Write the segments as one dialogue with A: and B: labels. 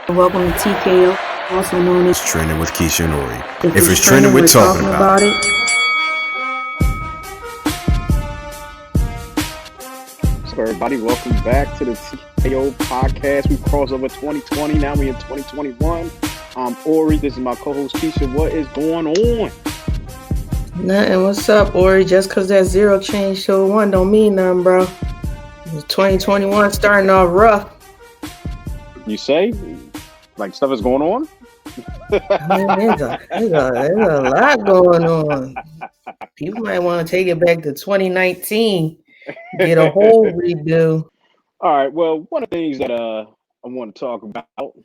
A: Welcome to TKO, also known as
B: Trending with Kisha and Orrie.
A: If It's Trending, we're talking about it.
C: So everybody, welcome back to the TKO podcast. We crossed over 2020, now we're in 2021. I'm Orrie, this is my co-host Kisha. What is going on?
A: Nothing. What's up, Orrie? Just because that zero changed to a 1 don't mean nothing, bro. 2021 starting off rough.
C: You say? Like stuff is going on?
A: I mean, there's a lot going on. People might want to take it back to 2019, get a whole redo.
C: All right, well, one of the things that I want to talk about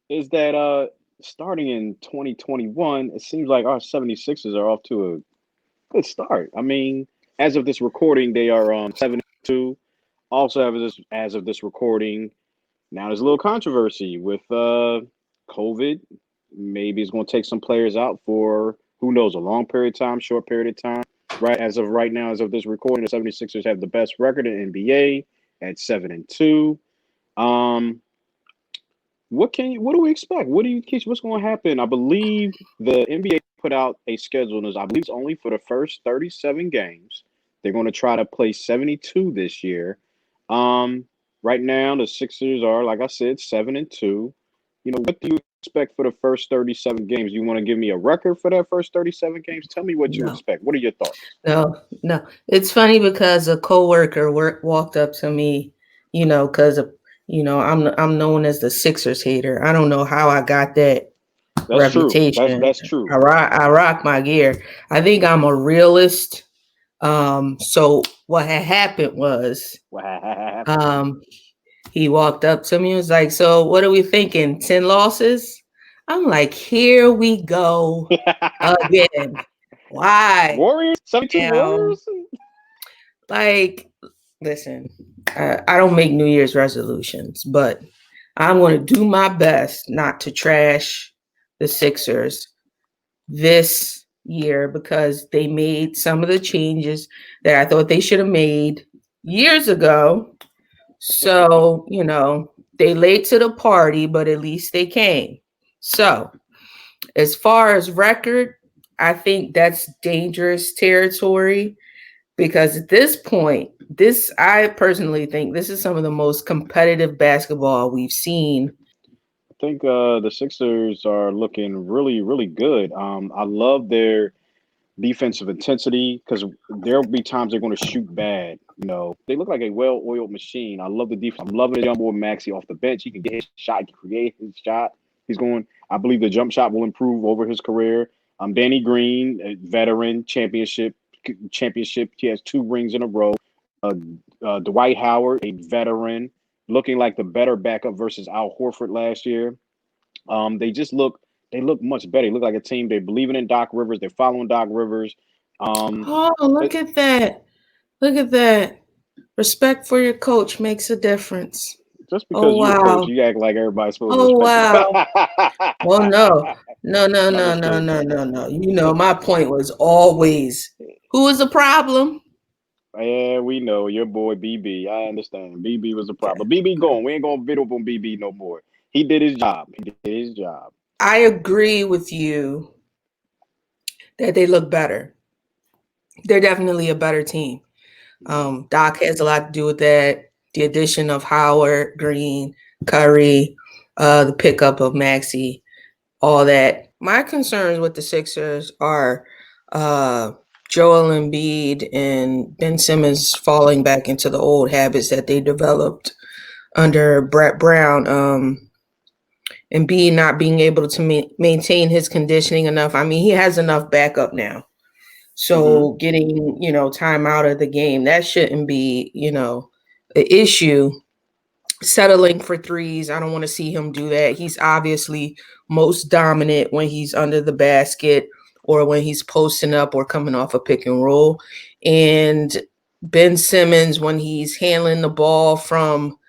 C: is that starting in 2021, it seems like our 76ers are off to a good start. I mean, as of this recording, they are 7-2. Also, as of this recording, now there's a little controversy with COVID. Maybe it's going to take some players out for, who knows, a long period of time, short period of time. Right, as of right now, as of this recording, the 76ers have the best record in NBA at 7-2. What do we expect? What's going to happen? I believe the NBA put out a schedule, and I believe it's only for the first 37 games. They're going to try to play 72 this year. Right now, the Sixers are, like I said, 7-2. What do you expect for the first 37 games? You want to give me a record for that first 37 games? Tell me what you expect. What are your thoughts?
A: No. It's funny because a coworker walked up to me, because I'm known as the Sixers hater. I don't know how I got that reputation.
C: True. That's true.
A: I rock my gear. I think I'm a realist. So what had happened was, he walked up to me and was like, "So what are we thinking? 10 losses?" I'm like, "Here we go again." Why?
C: Warriors? 72 Warriors?
A: Like, listen, I don't make New Year's resolutions, but I'm going to do my best not to trash the Sixers this year because they made some of the changes that I thought they should have made years ago. So, they late to the party, but at least they came. So, as far as record, I think that's dangerous territory because at this point, I personally think this is some of the most competitive basketball we've seen.
C: I think the Sixers are looking really, really good. I love their defensive intensity because there'll be times they're going to shoot bad. They look like a well-oiled machine. I love the defense. I'm loving the young boy Maxey off the bench. He can get his shot, he can create his shot. I believe the jump shot will improve over his career. Danny Green, a veteran, championship. He has 2 rings in a row. Dwight Howard, a veteran, looking like the better backup versus Al Horford last year. They look much better. They look like a team. They're believing in Doc Rivers. They're following Doc Rivers.
A: Look at that. Look at that. Respect for your coach makes a difference.
C: Just because you're a coach, you act like everybody's supposed to
A: respect. Well, no. My point was always, who is the problem?
C: Yeah, we know your boy BB. I understand. BB was a problem. BB gone. We ain't gonna bid up on BB no more. He did his job.
A: I agree with you that they look better. They're definitely a better team. Doc has a lot to do with that. The addition of Howard, Green, Curry, the pickup of Maxey, all that. My concerns with the Sixers are Joel Embiid and Ben Simmons falling back into the old habits that they developed under Brett Brown. Embiid not being able to maintain his conditioning enough. I mean, he has enough backup now. So getting, time out of the game, that shouldn't be, an issue. Settling for threes, I don't want to see him do that. He's obviously most dominant when he's under the basket or when he's posting up or coming off a pick and roll. And Ben Simmons, when he's handling the ball from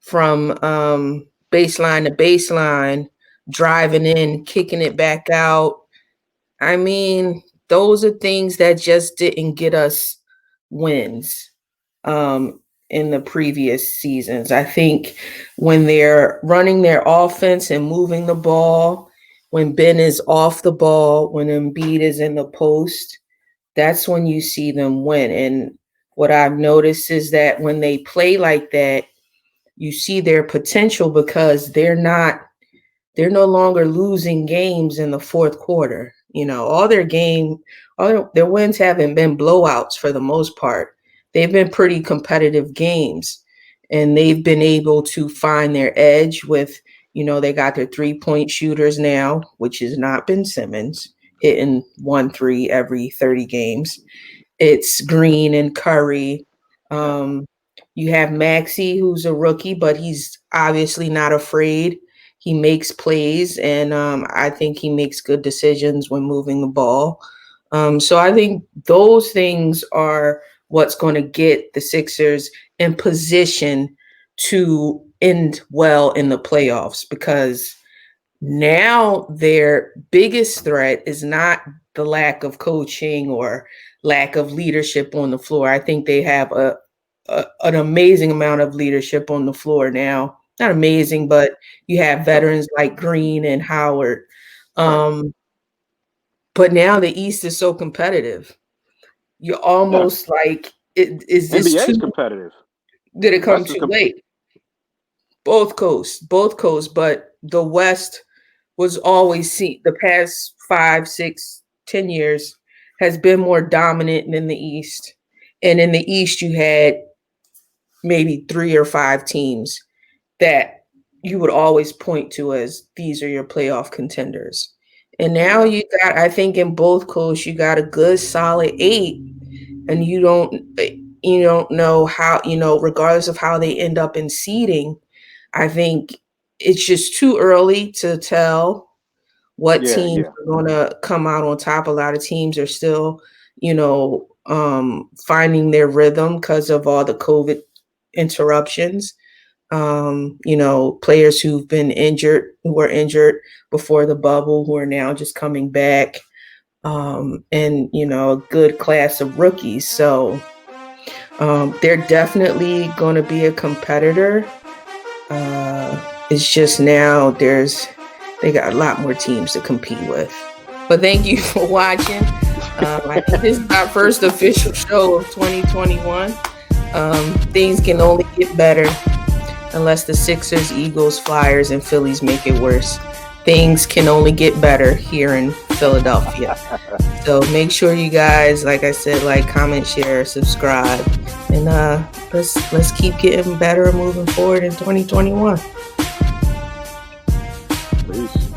A: baseline to baseline, driving in, kicking it back out. I mean, those are things that just didn't get us wins. in the previous seasons. I think when they're running their offense and moving the ball, when Ben is off the ball, when Embiid is in the post, that's when you see them win. And what I've noticed is that when they play like that, you see their potential because they're no longer losing games in the fourth quarter. All their wins haven't been blowouts for the most part. They've been pretty competitive games, and they've been able to find their edge with, they got their 3-point shooters now, which has not been Simmons hitting 1 3 every 30 games. It's Green and Curry.
C: Yeah.
A: Um, you have Maxey, who's a rookie, but he's obviously not afraid. He makes plays, and I think he makes good decisions when moving the ball. So I think those things are what's going to get the Sixers in position to end well in the playoffs, because now their biggest threat is not the lack of coaching or lack of leadership on the floor. I think they have an amazing amount of leadership on the floor now. Not amazing, but you have
C: Sure.
A: veterans like Green and Howard.
C: Right.
A: Um, but now the East is so competitive. You're
C: Yeah.
A: almost like, is this
C: NBA
A: too?
C: is competitive.
A: Did it
C: The
A: come
C: West is
A: too late? Both coasts, but the West was always seen the past 5 6 10 years has been more dominant than the East. And in the East you had maybe 3 or 5 teams that you would always point to as these are your playoff contenders. And now
C: Yeah.
A: I think in both coasts you got a good solid 8, and you don't know how, regardless of how they end up in seeding. I think it's just too early to tell what
C: Yeah.
A: teams
C: Yeah.
A: are going to come out on top. A lot of teams are still, finding their rhythm because of all the COVID interruptions. Players who were injured before the bubble, who are now just coming back, and, a good class of rookies. So they're definitely going to be a competitor. It's just now they got a lot more teams to compete with. But thank you for watching. I think this is our first official show of 2021. Things can only get better unless the Sixers, Eagles, Flyers, and Phillies make it worse. Things can only get better here in Philadelphia. So make sure you guys, like I said, like, comment, share, subscribe, and let's keep getting better and moving forward in 2021.
C: Peace.